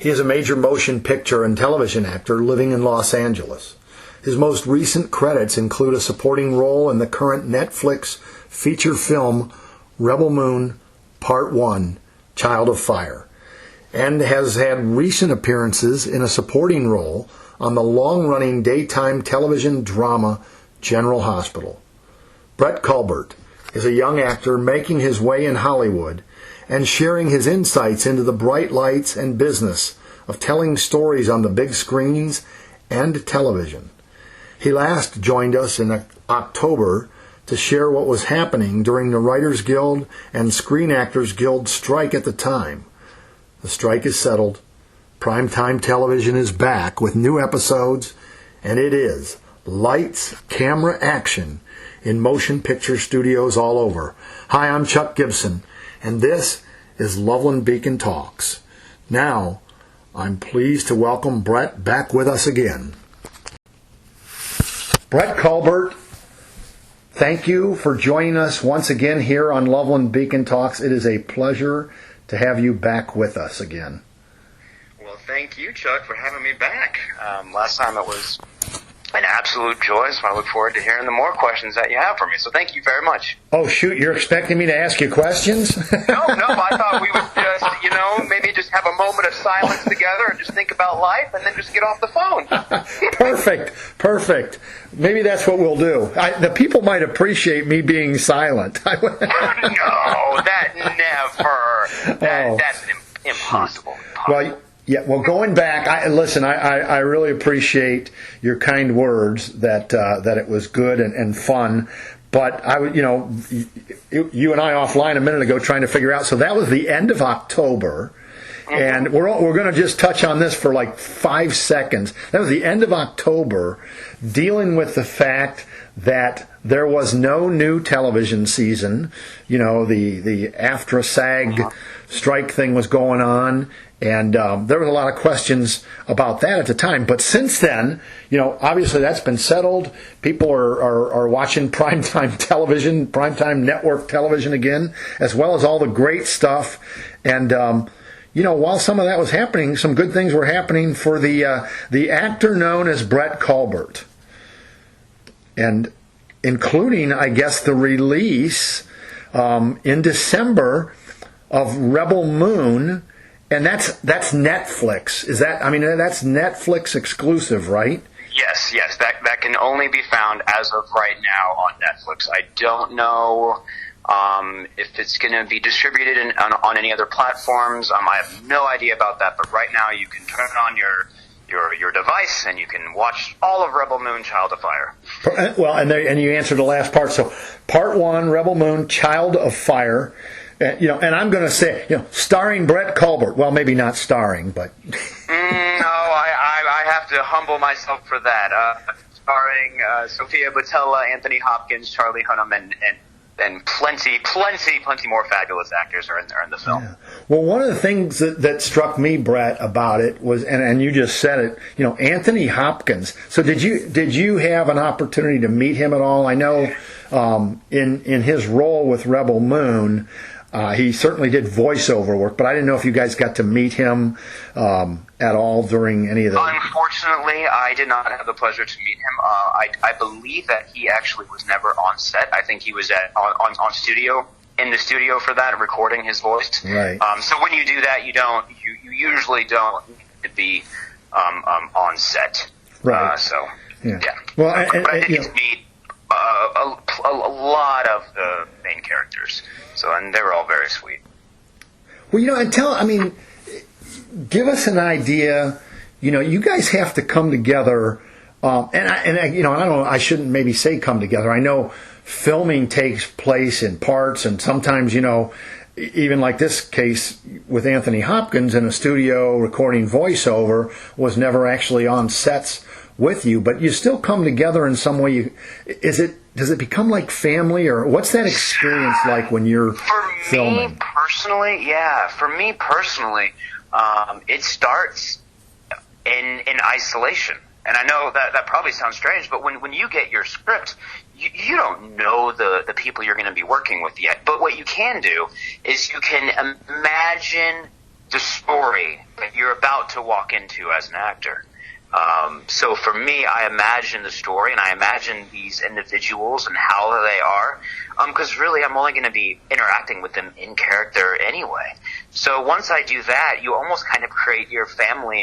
He is a major motion picture and television actor living in Los Angeles. His most recent credits include a supporting role in the current Netflix feature film Rebel Moon Part 1, Child of Fire, and has had recent appearances in a supporting role on the long-running daytime television drama General Hospital. Brett Culbert is a young actor making his way in Hollywood and sharing his insights into the bright lights and business of telling stories on the big screens and television. He last joined us in October to share what was happening during the Writers Guild and Screen Actors Guild strike at the time. The strike is settled, primetime television is back with new episodes, and it is lights, camera, action in motion picture studios all over. Hi, I'm Chuck Gibson, and this is Loveland Beacon Talks. Now, I'm pleased to welcome Brett back with us again. Brett Culbert, thank you for joining us once again here on Loveland Beacon Talks. It is a pleasure to have you back with us again. Well, thank you, Chuck, for having me back. Last time it was an absolute joy, so I look forward to hearing the more questions that you have for me. So thank you very much. Oh, shoot, you're expecting me to ask you questions? No, I thought we would just, maybe just have a moment of silence together and just think about life and then just get off the phone. Perfect. Maybe that's what we'll do. The people might appreciate me being silent. No, that never. That's impossible. Well, yeah. Well, going back, I really appreciate your kind words that it was good and fun. But you and I offline a minute ago trying to figure out. So that was the end of October. And we're going to just touch on this for like 5 seconds. That was the end of October, dealing with the fact that there was no new television season. The AFTRA SAG strike thing was going on, and there was a lot of questions about that at the time. But since then, obviously that's been settled. People are watching primetime television, primetime network television again, as well as all the great stuff. And while some of that was happening, some good things were happening for the actor known as Brett Culbert, and including, I guess, the release in December of Rebel Moon, and that's Netflix. That's Netflix exclusive, right? Yes. That can only be found as of right now on Netflix. I don't know if it's going to be distributed on any other platforms. I have no idea about that, but right now you can turn on your device and you can watch all of Rebel Moon, Child of Fire. Well, and you answered the last part. So, Part 1, Rebel Moon, Child of Fire. And I'm going to say, starring Brett Culbert. Well, maybe not starring, but no, I have to humble myself for that. Starring Sophia Boutella, Anthony Hopkins, Charlie Hunnam, and plenty more fabulous actors are in the film. Yeah. Well, one of the things that struck me, Brett, about it was, and you just said it, Anthony Hopkins. So did you have an opportunity to meet him at all? I know in his role with Rebel Moon, he certainly did voiceover work, but I didn't know if you guys got to meet him at all during any of the... Unfortunately, I did not have the pleasure to meet him. I believe that he actually was never on set. I think he was in the studio for that, recording his voice. Right. So when you do that, you usually don't need to be on set. Right. Yeah. Well, but I did get to meet a lot of the main characters. And they were all very sweet. Well, give us an idea. You guys have to come together, I don't know. I shouldn't maybe say come together. I know filming takes place in parts, and sometimes, even like this case with Anthony Hopkins in a studio recording voiceover, was never actually on sets with you, but you still come together in some way. Does it become like family, or what's that experience like when you're filming? For me personally, it starts in isolation. And I know that probably sounds strange, but when you get your script, you don't know the people you're going to be working with yet. But what you can do is you can imagine the story that you're about to walk into as an actor. So for me, I imagine the story and I imagine these individuals and how they are, because really I'm only going to be interacting with them in character anyway. So once I do that, you almost kind of create your family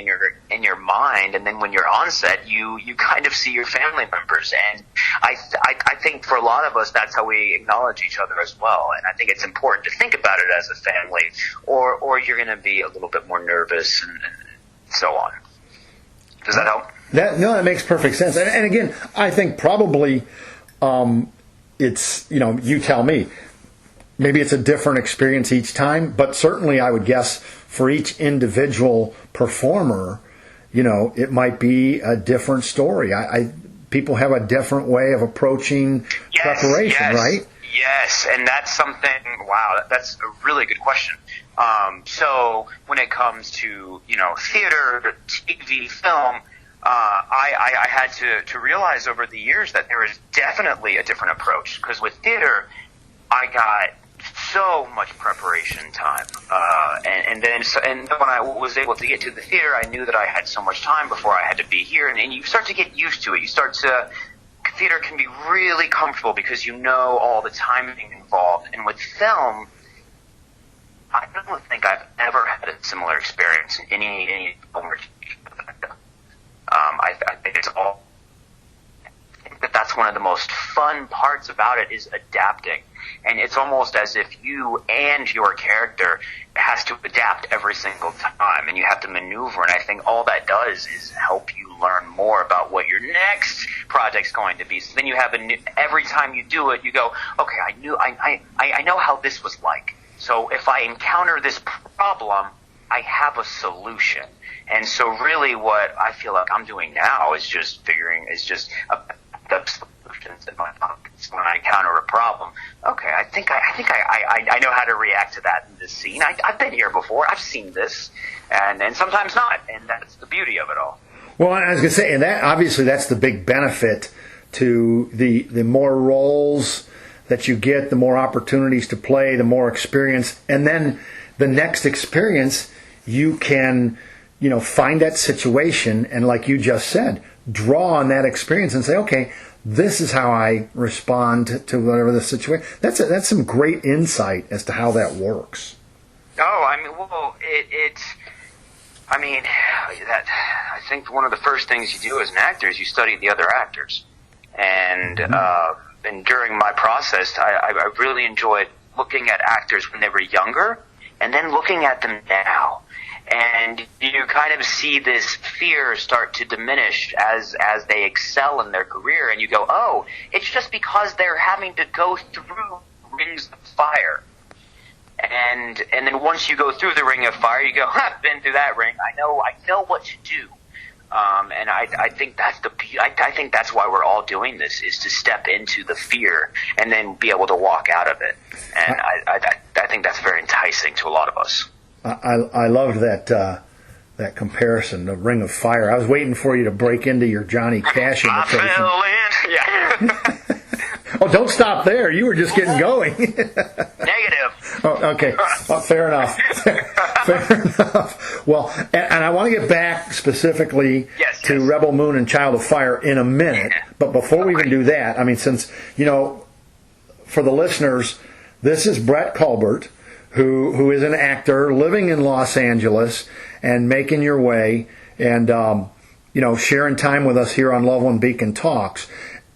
in your mind, and then when you're on set, you kind of see your family members. And I think for a lot of us, that's how we acknowledge each other as well. And I think it's important to think about it as a family, or you're going to be a little bit more nervous and so on. Does that help? That makes perfect sense. And again, I think probably it's, you tell me, maybe it's a different experience each time, but certainly I would guess for each individual performer, it might be a different story. People have a different way of approaching preparation, right? Yes, and that's something, wow, that's a really good question. So when it comes to, theater, TV, film, I had to realize over the years that there is definitely a different approach. Because with theater, I got so much preparation time. And then when I was able to get to the theater, I knew that I had so much time before I had to be here. And you start to get used to it. Theater can be really comfortable because you know all the timing involved. And with film, I don't think I've ever had a similar experience in any film or TV show that I've done. I think it's all. I think that's one of the most fun parts about it is adapting, and it's almost as if you and your character has to adapt every single time, and you have to maneuver. And I think all that does is help you learn more about what your next project's going to be. So then you have every time you do it, you go, okay, I know how this was like. So if I encounter this problem, I have a solution. And so really what I feel like I'm doing now is just the solutions in my pockets when I encounter a problem. Okay, I think I know how to react to that in this scene. I've been here before. I've seen this. And sometimes not. And that's the beauty of it all. Well, I was going to say, and that obviously that's the big benefit to the more roles that you get, the more opportunities to play, the more experience, and then the next experience you can, find that situation and, like you just said, draw on that experience and say, okay, this is how I respond to whatever the situation. That's some great insight as to how that works. Oh, I think one of the first things you do as an actor is you study the other actors, and during my process, I really enjoyed looking at actors when they were younger, and then looking at them now. And you kind of see this fear start to diminish as they excel in their career, and you go, oh, it's just because they're having to go through rings of fire. And then once you go through the ring of fire, you go, I've been through that ring. I know what to do. And I think that's why we're all doing this, is to step into the fear and then be able to walk out of it. And I think that's very enticing to a lot of us. I loved that comparison, the Ring of Fire. I was waiting for you to break into your Johnny Cash imitation. I fell in. Yeah. Oh, don't stop there. You were just getting going. Negative. Oh, okay. Well, fair enough. Fair enough. Well, and I want to get back specifically to Rebel Moon and Child of Fire in a minute. But before we even do that, I mean, since, for the listeners, this is Brett Culbert, who is an actor living in Los Angeles and making your way and, sharing time with us here on Loveland Beacon Talks.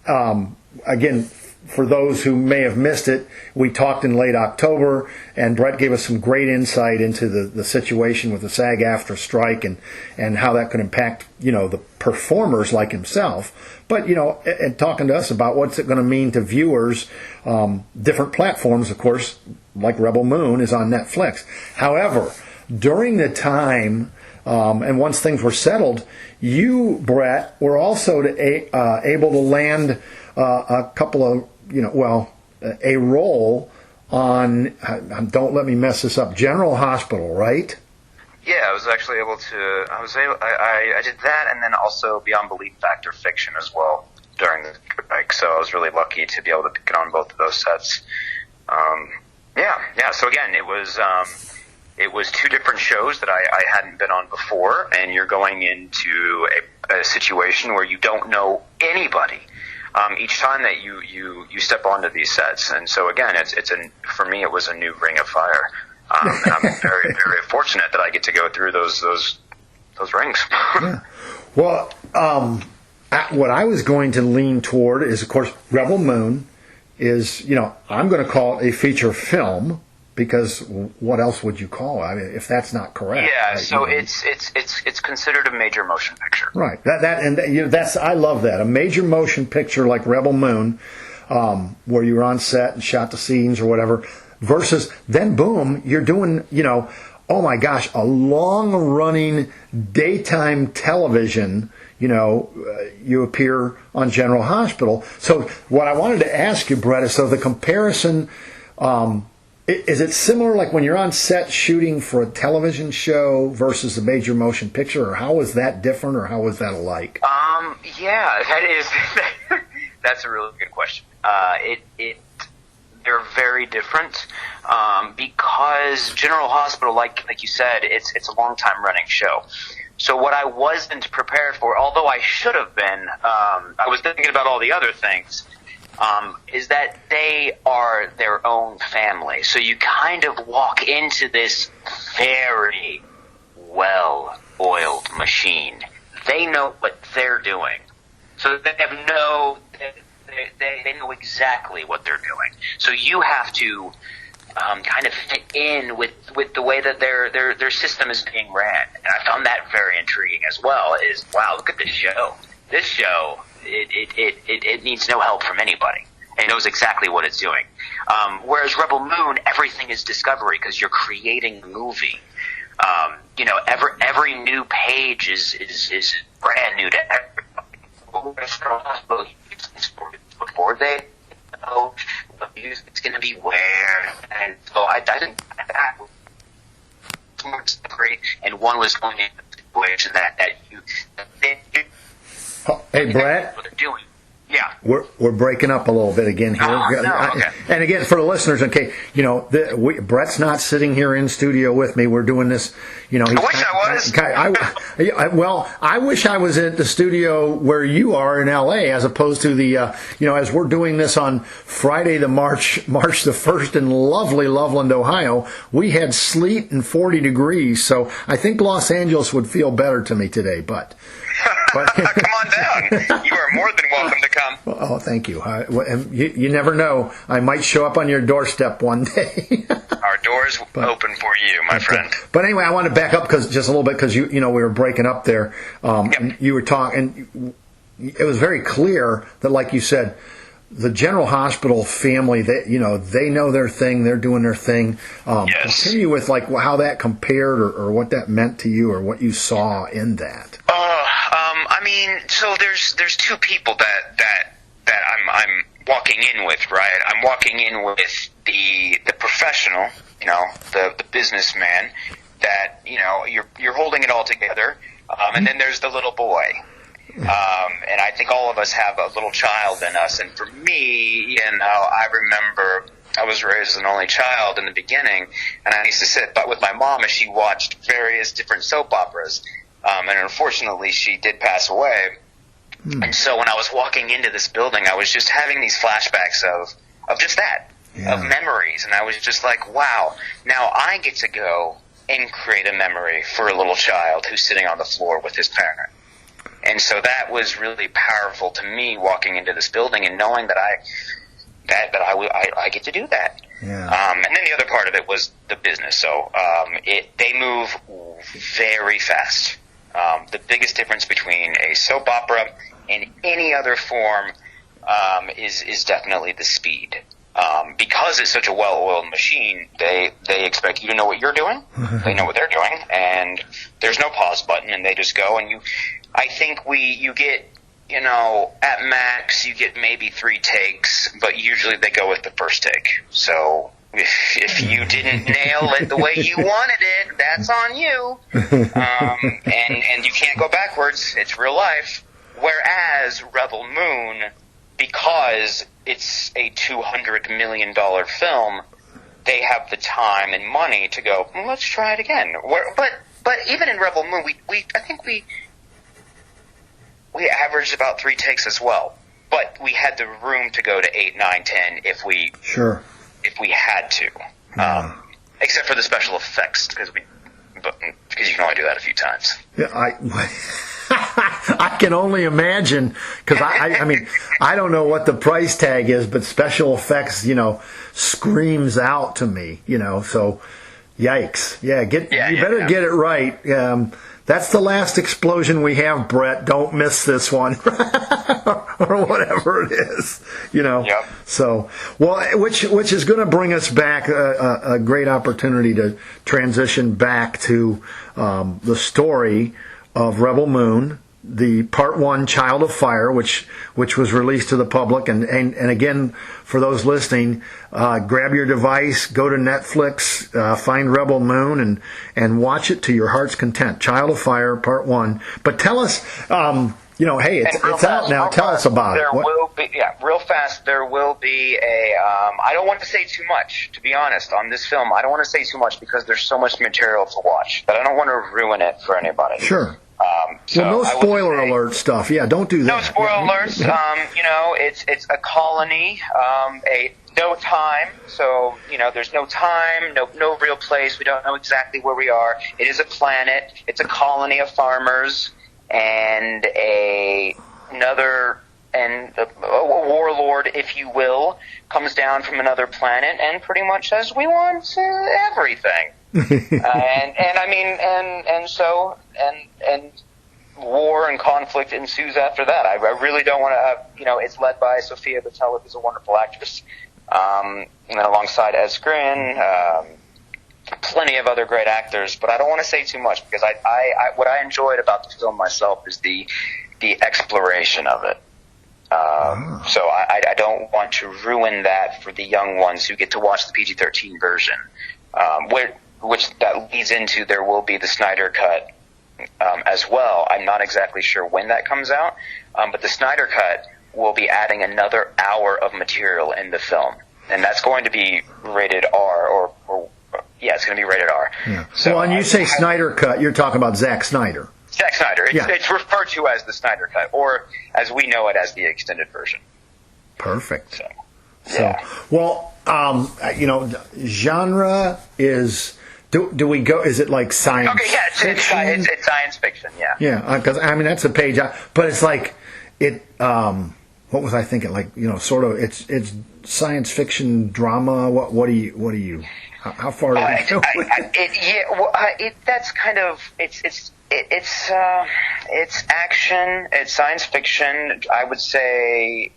Again, for those who may have missed it, we talked in late October, and Brett gave us some great insight into the situation with the SAG-AFTRA strike and how that could impact, the performers like himself. But, and talking to us about what's it going to mean to viewers, different platforms, of course, like Rebel Moon is on Netflix. However, during the time, and once things were settled, you, Brett, were also able to land a couple of, a role on, don't let me mess this up, General Hospital, right? Yeah, I was actually able to, I did that, and then also Beyond Belief Factor Fiction as well during the break, so I was really lucky to be able to get on both of those sets. So again, it was, it was two different shows that I hadn't been on before, and you're going into a situation where you don't know anybody each time that you step onto these sets. And so again, for me, it was a new ring of fire. And I'm very, very fortunate that I get to go through those rings. Yeah. Well, what I was going to lean toward is, of course, Rebel Moon is, I'm going to call it a feature film, because what else would you call it? I mean, if that's not correct. Yeah, right, so it's considered a major motion picture. Right. That's I love that. A major motion picture like Rebel Moon, where you're on set and shot the scenes or whatever, versus then boom, you're doing, oh my gosh, a long-running daytime television. You appear on General Hospital. So what I wanted to ask you, Brett, is so the comparison. Is it similar, like when you're on set shooting for a television show versus a major motion picture, or how is that different, or how is that alike? Yeah, that's a really good question. They're very different because General Hospital, like you said, it's a long time running show. So what I wasn't prepared for, although I should have been, I was thinking about all the other things. Is that they are their own family. So you kind of walk into this very well-oiled machine. They know what they're doing. So they know exactly what they're doing. So you have to kind of fit in with the way that their system is being ran. And I found that very intriguing as well, is, wow, look at this show. This show, it needs no help from anybody. It knows exactly what it's doing. Whereas Rebel Moon, everything is discovery because you're creating a movie. Every new page is brand new to everybody. Before they know what music's going to be where, and so I think that was more discovery, and one was going into a situation that Hey, Brett. What they're doing. Yeah. We're breaking up a little bit again here. Okay. And again, for the listeners, okay, Brett's not sitting here in studio with me. We're doing this, I wish I was. I wish I was at the studio where you are in L.A. as opposed to the, as we're doing this on Friday, March the 1st in lovely Loveland, Ohio. We had sleet and 40 degrees, so I think Los Angeles would feel better to me today, but come on down. You are more than welcome to come. Oh, thank you. You never know. I might show up on your doorstep one day. Our door's open for you, my friend. But anyway, I want to back up just a little bit because we were breaking up there. Yep. And you were talking. It was very clear that, like you said, the General Hospital family, they know their thing. They're doing their thing. Yes. Continue with how that compared or what that meant to you or what you saw in that. So there's two people that I'm walking in with, right? I'm walking in with the professional, the businessman that, you're holding it all together. And then there's the little boy. And I think all of us have a little child in us. And for me, I remember I was raised as an only child in the beginning, and I used to sit with my mom as she watched various different soap operas. And unfortunately, she did pass away. And so when I was walking into this building, I was just having these flashbacks of just that, of memories. And I was just like, wow, now I get to go and create a memory for a little child who's sitting on the floor with his parent. And so that was really powerful to me, walking into this building and knowing that I get to do that. Yeah. And then the other part of it was the business. So they move very fast. The biggest difference between a soap opera and any other form is definitely the speed. Because it's such a well-oiled machine, they expect you to know what you're doing. They know what they're doing, and there's no pause button, and they just go. And I think you get, at max, you get maybe 3 takes, but usually they go with the first take. So if you didn't nail it the way you wanted it, that's on you. And you can't go backwards. It's real life. Whereas Rebel Moon, because it's a $200 million film, they have the time and money to go, well, let's try it again. But even in Rebel Moon, I think we averaged about 3 takes as well. But we had the room to go to 8, 9, 10 if we had to. Except for the special effects, because you can only do that a few times. Yeah, I can only imagine, because I mean, I don't know what the price tag is, but special effects, screams out to me, so yikes. Yeah, you better get it right. That's the last explosion we have, Brett. Don't miss this one. Or whatever it is, Yep. So, well, which is going to bring us back a great opportunity to transition back to the story of Rebel Moon, the Part 1, Child of Fire, which was released to the public. And again, for those listening, grab your device, go to Netflix, find Rebel Moon, and watch it to your heart's content. Child of Fire, Part 1. But tell us, hey, it's out now. Tell us about it. Real fast, there will be I don't want to say too much, to be honest, on this film. I don't want to say too much because there's so much material to watch, but I don't want to ruin it for anybody. Sure. So no spoiler alert stuff. Yeah, don't do that. No spoiler alerts. It's a colony, no time. So, there's no time, no real place. We don't know exactly where we are. It is a planet. It's a colony of farmers, and a warlord, if you will, comes down from another planet and pretty much says, we want everything. And war and conflict ensues after that. I really don't want to, it's led by Sophia Boutella, who's a wonderful actress, alongside Ed Skrein, plenty of other great actors, but I don't want to say too much because what I enjoyed about the film myself is the exploration of it. So I don't want to ruin that for the young ones who get to watch the PG-13 version, which that leads into there will be the Snyder Cut as well. I'm not exactly sure when that comes out, but the Snyder Cut will be adding another hour of material in the film, and that's going to be rated R, it's going to be rated R. Yeah. So when you say Snyder Cut, you're talking about Zack Snyder. Zack Snyder. It's referred to as the Snyder Cut, or as we know it as the extended version. Perfect. So genre is. Do we go? Is it like science? Okay, yeah, it's science fiction. Yeah. Yeah, because that's a page. But it's like it. What was I thinking? Like sort of. It's science fiction drama. What do you? How far do we go? That's kind of it's action. It's science fiction. I would say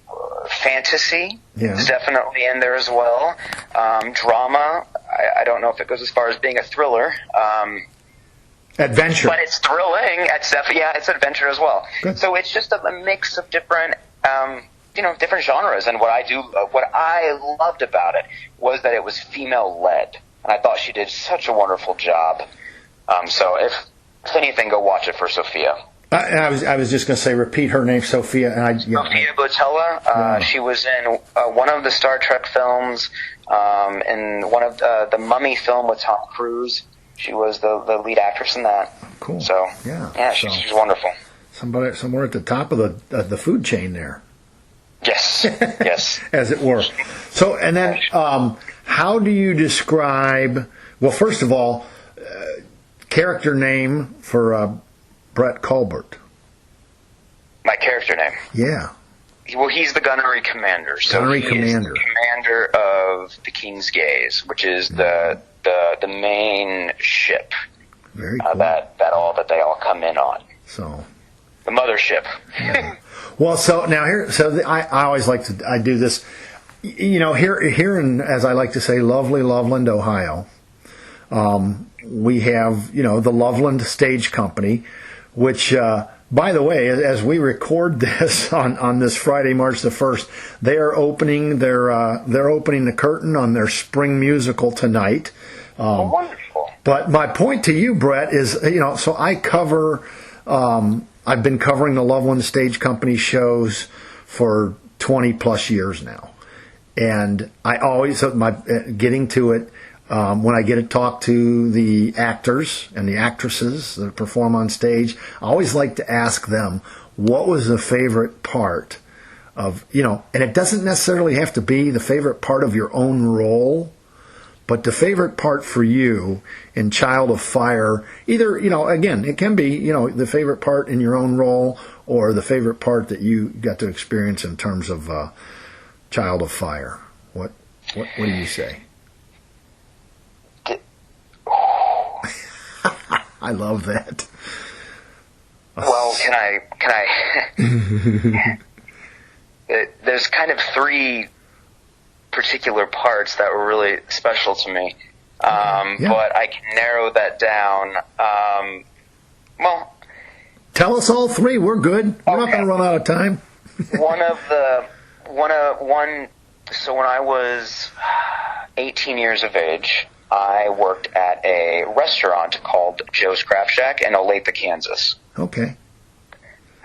fantasy is definitely in there as well. Drama. I don't know if it goes as far as being a thriller. Adventure. But it's thrilling. It's adventure as well. Good. So it's just a mix of different, different genres. And what I loved about it was that it was female-led. And I thought she did such a wonderful job. So if anything, go watch it for Sophia. I was just going to say, repeat her name, Sophia. Sophia Boutella. She was in one of the Star Trek films, in one of the Mummy film with Tom Cruise. She was the lead actress in that. Cool. So she's wonderful. Somewhere at the top of the food chain there. Yes. Yes. As it were. So, and then how do you describe? Well, first of all, character name for Brett Culbert. My character name? Yeah. Well, he's the gunnery commander. So he is the commander of the King's Gaze, which is the main ship. Very cool. that they all come in on. So the mothership. Yeah. Well, so now I always like to I do this. Here in, as I like to say, lovely Loveland, Ohio. We have the Loveland Stage Company, which, by the way, as we record this on this Friday, March the 1st, they are opening they're opening the curtain on their spring musical tonight. Wonderful. But my point to you, Brett, is so I cover. I've been covering the Loveland Stage Company shows for 20 plus years now, and I always getting to it. when I get to talk to the actors and the actresses that perform on stage, I always like to ask them, what was the favorite part of, and it doesn't necessarily have to be the favorite part of your own role, but the favorite part for you in Child of Fire, either, again, it can be, the favorite part in your own role or the favorite part that you got to experience in terms of Child of Fire. What do you say? I love that. Well, can I? There's kind of three particular parts that were really special to me, but I can narrow that down. Well, tell us all three. We're good. We're not going to run out of time. So when I was 18 years of age, I worked at a restaurant called Joe's Crab Shack in Olathe, Kansas. Okay.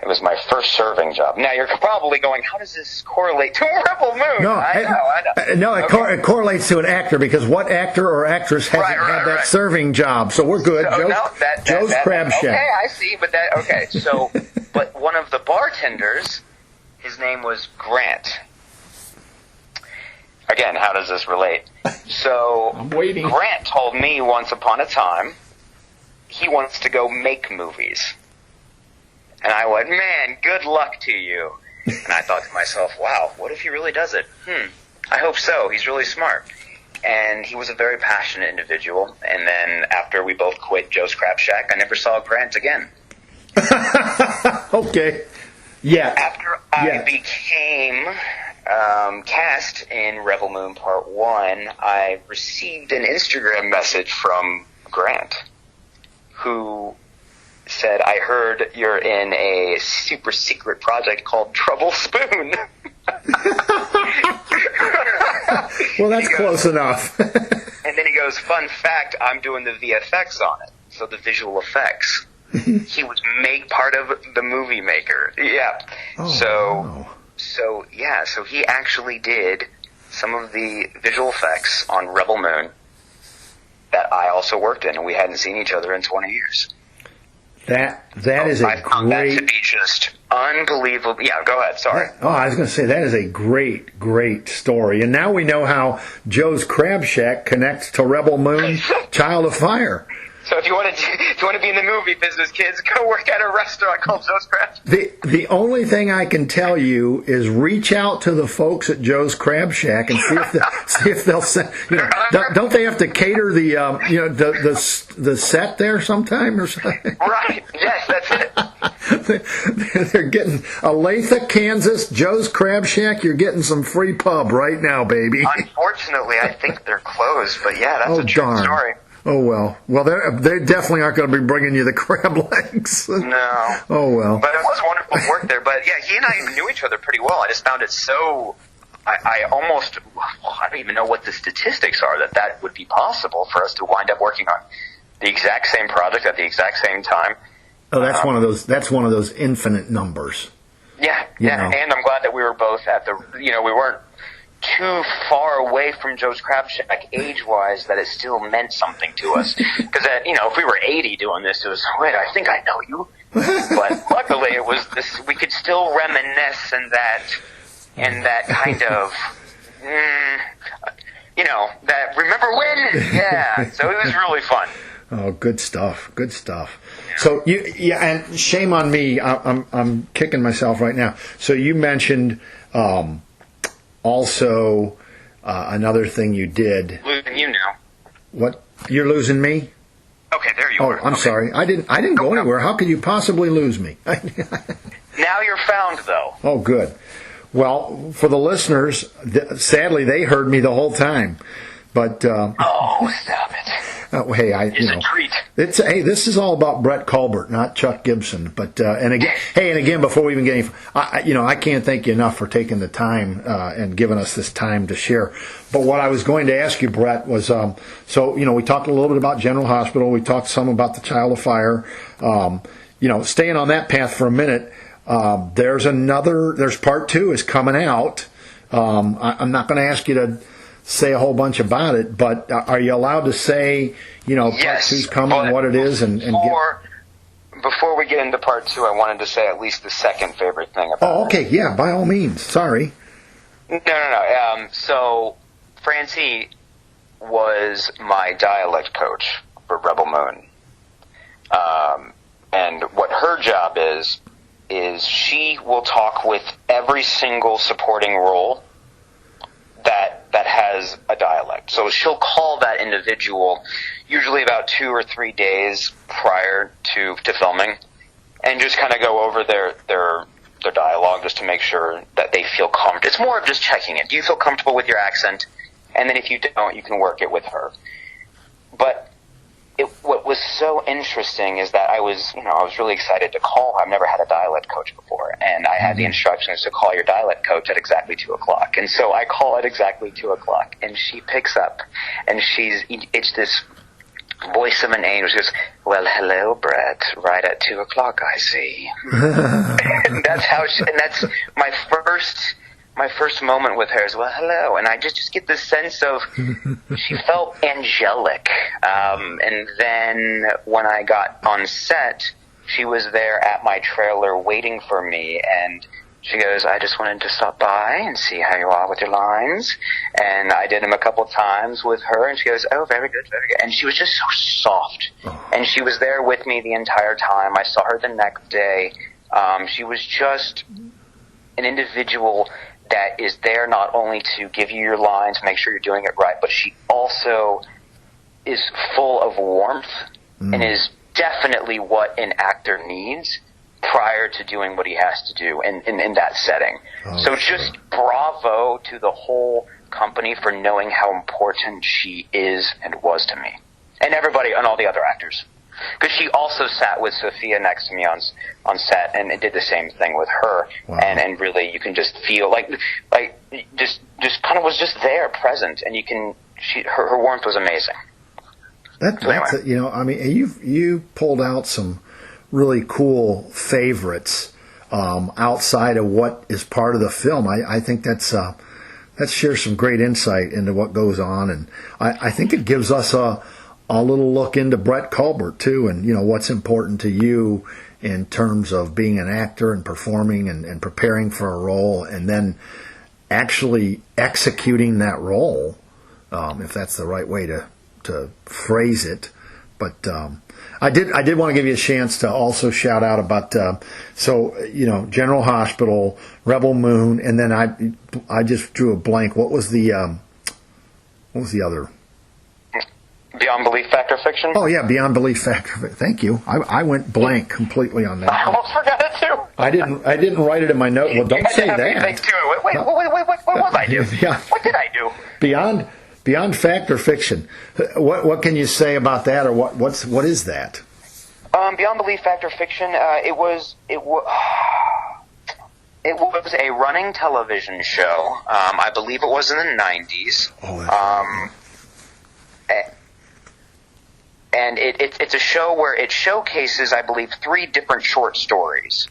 It was my first serving job. Now you're probably going, how does this correlate to a Rebel Moon? No, I know. No, it correlates to an actor, because what actor or actress hasn't had that serving job? So we're good. Joe's Crab Shack. Okay, I see, but so, but one of the bartenders, his name was Grant. Again, how does this relate? So, I'm waiting. Grant told me once upon a time he wants to go make movies. And I went, man, good luck to you. And I thought to myself, wow, what if he really does it? I hope so. He's really smart. And he was a very passionate individual. And then after we both quit Joe's Crab Shack, I never saw Grant again. Okay. Yeah. After I became cast in Rebel Moon Part 1, I received an Instagram message from Grant, who said, I heard you're in a super secret project called Trouble Spoon. Well, that's close enough. And then he goes, fun fact, I'm doing the VFX on it, so the visual effects. He was part of the movie maker. Yeah. Oh, So he actually did some of the visual effects on Rebel Moon that I also worked in, and we hadn't seen each other in 20 years. That is a I found great... that to be just unbelievable. Yeah, go ahead. Sorry. I was going to say, that is a great, great story. And now we know how Joe's Crab Shack connects to Rebel Moon, Child of Fire. So if you want to be in the movie business, kids, go work at a restaurant called Joe's Crab. The only thing I can tell you is reach out to the folks at Joe's Crab Shack and see if they'll send. Don't they have to cater the set there sometime or something? Right. Yes, that's it. They're getting Olathe, Kansas, Joe's Crab Shack. You're getting some free pub right now, baby. Unfortunately, I think they're closed. But yeah, that's a true story. Oh, well. Well, they definitely aren't going to be bringing you the crab legs. No. Oh, well. But it was wonderful to work there. But, yeah, he and I knew each other pretty well. I just found it so... I don't even know what the statistics are that would be possible for us to wind up working on the exact same project at the exact same time. Oh, that's one of those infinite numbers. Yeah, and I'm glad that we were both at the... we weren't too far away from Joe's Crab Shack age-wise that it still meant something to us. Because, if we were 80 doing this, it was, wait, I think I know you. But luckily it was this, we could still reminisce and that kind of, that remember when? Yeah, so it was really fun. Oh, good stuff. Good stuff. So and shame on me. I'm kicking myself right now. So you mentioned, also, another thing you did. Losing you now. What? You're losing me? Okay, there you are. Oh, I'm sorry. I didn't go anywhere. How could you possibly lose me? Now you're found, though. Oh, good. Well, for the listeners, sadly, they heard me the whole time. But oh, stop it. Hey, it's a treat. This is all about Brett Culbert, not Chuck Gibson. But and again, before we even get any, I can't thank you enough for taking the time and giving us this time to share. But what I was going to ask you, Brett, was we talked a little bit about General Hospital. We talked some about the Child of Fire. Staying on that path for a minute. There's part 2 is coming out. I'm not going to ask you say a whole bunch about it, but are you allowed to say, part Yes. two's coming, what it is, and Before we get into part two, I wanted to say at least the second favorite thing about Oh, okay, yeah, by all means. Sorry. No. So, Francie was my dialect coach for Rebel Moon. And what her job is she will talk with every single supporting role that has a dialect. So she'll call that individual usually about 2 or 3 days prior to filming and just kind of go over their dialogue just to make sure that they feel comfortable. It's more of just checking it. Do you feel comfortable with your accent? And then if you don't, you can work it with her. But what was so interesting is that I was really excited to call. I've never had a dialect coach before, and I had the instructions to call your dialect coach at exactly 2:00. And so I call at exactly 2:00, and she picks up, and it's this voice of an angel. She goes, "Well, hello, Brett. Right at 2:00, I see." And that's how. And that's my first moment with her is, well, hello. And I just get this sense of she felt angelic. And then when I got on set, she was there at my trailer waiting for me. And she goes, I just wanted to stop by and see how you are with your lines. And I did them a couple times with her. And she goes, oh, very good, very good. And she was just so soft. And she was there with me the entire time. I saw her the next day. She was just an individual that is there not only to give you your lines, make sure you're doing it right, but she also is full of warmth and is definitely what an actor needs prior to doing what he has to do in that setting. So just bravo to the whole company for knowing how important she is and was to me. And everybody, and all the other actors. Because she also sat with Sophia next to me on set and did the same thing with her. Wow. And really you can just feel like just kind of was just there, present, and her warmth was amazing. You pulled out some really cool favorites outside of what is part of the film. I think that shares some great insight into what goes on, and I think it gives us a little look into Brett Culbert too, and what's important to you in terms of being an actor and performing and preparing for a role, and then actually executing that role, if that's the right way to phrase it. But I did want to give you a chance to also shout out about General Hospital, Rebel Moon, and then I just drew a blank. What was the other? Beyond Belief, Fact or Fiction? Oh, yeah, Beyond Belief, Fact or Fiction. Thank you. I went blank completely on that. I almost forgot it, too. I didn't write it in my note. Well, don't say that. Wait, what was I doing? Yeah. What did I do? Beyond Fact or Fiction. What can you say about that, or what is that? Beyond Belief, Fact or Fiction, it was a running television show. I believe it was in the 90s. Oh, and it's a show where it showcases, I believe, 3 different short stories.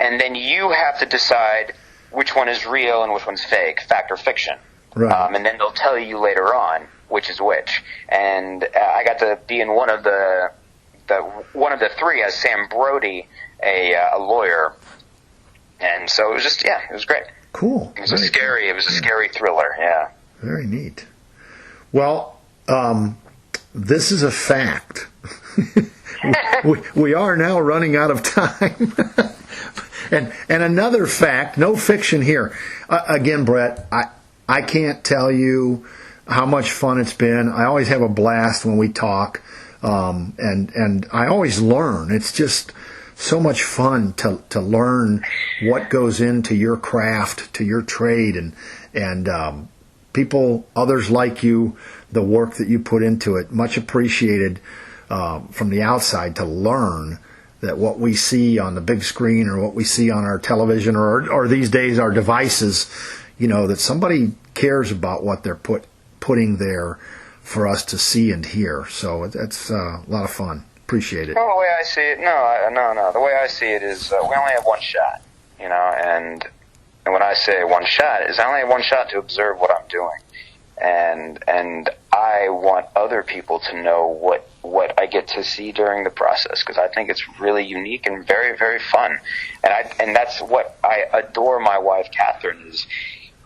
And then you have to decide which one is real and which one's fake, fact or fiction. Right. And then they'll tell you later on which is which. And I got to be in one of the 3 as Sam Brody, a lawyer. And so it was just, it was great. Cool. It was a scary thriller, yeah. Very neat. Well, this is a fact. we are now running out of time. and another fact, no fiction here. Again, Brett, I can't tell you how much fun it's been. I always have a blast when we talk, and I always learn. It's just so much fun to learn what goes into your craft, to your trade, and people, others like you, the work that you put into it, much appreciated from the outside, to learn that what we see on the big screen or what we see on our television or these days our devices, that somebody cares about what they're putting there for us to see and hear. So that's a lot of fun. Appreciate it. Well, the way I see it, no. The way I see it is we only have one shot, and when I say one shot, is I only have one shot to observe what I'm doing. and I want other people to know what I get to see during the process, because I think it's really unique and very, very fun. And that's what I adore my wife, Catherine, is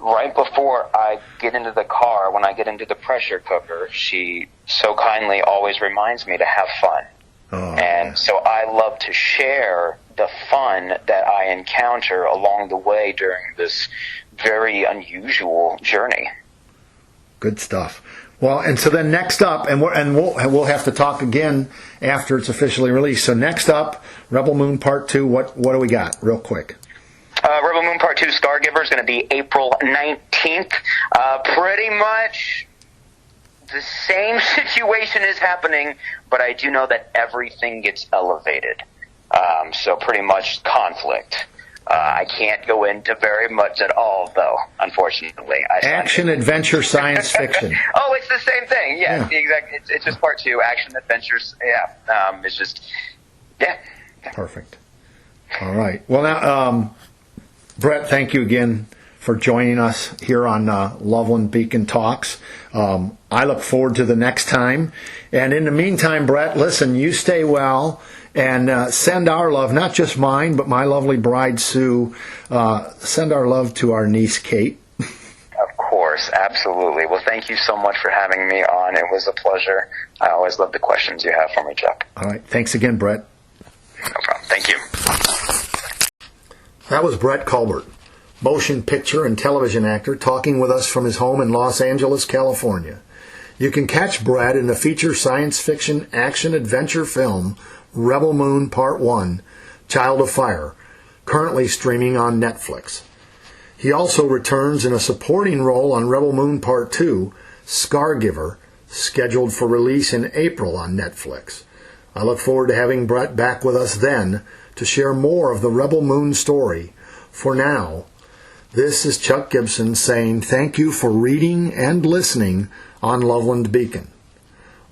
right before I get into the car, when I get into the pressure cooker, she so kindly always reminds me to have fun. So I love to share the fun that I encounter along the way during this very unusual journey. Good stuff. Well, and so then next up, and we'll have to talk again after it's officially released. So next up, Rebel Moon Part 2. What do we got, real quick? Rebel Moon Part 2, Scargiver, is going to be April 19th. Pretty much the same situation is happening, but I do know that everything gets elevated. So pretty much conflict. I can't go into very much at all, though, unfortunately. Action, adventure, science fiction. Oh, it's the same thing. Yeah. Exactly. It's just Part 2, action, adventures. Yeah. It's just, yeah. Perfect. All right. Well, now, Brett, thank you again for joining us here on Loveland Beacon Talks. I look forward to the next time. And in the meantime, Brett, listen, you stay well. And send our love, not just mine, but my lovely bride, Sue. Send our love to our niece, Kate. Of course, absolutely. Well, thank you so much for having me on. It was a pleasure. I always love the questions you have for me, Chuck. All right. Thanks again, Brett. No problem. Thank you. That was Brett Culbert, motion picture and television actor, talking with us from his home in Los Angeles, California. You can catch Brett in the feature science fiction action adventure film Rebel Moon Part 1, Child of Fire, currently streaming on Netflix. He also returns in a supporting role on Rebel Moon Part 2, Scargiver, scheduled for release in April on Netflix. I look forward to having Brett back with us then to share more of the Rebel Moon story. For now, this is Chuck Gibson saying thank you for reading and listening on Loveland Beacon.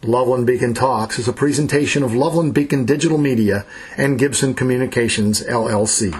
Loveland Beacon Talks is a presentation of Loveland Beacon Digital Media and Gibson Communications, LLC.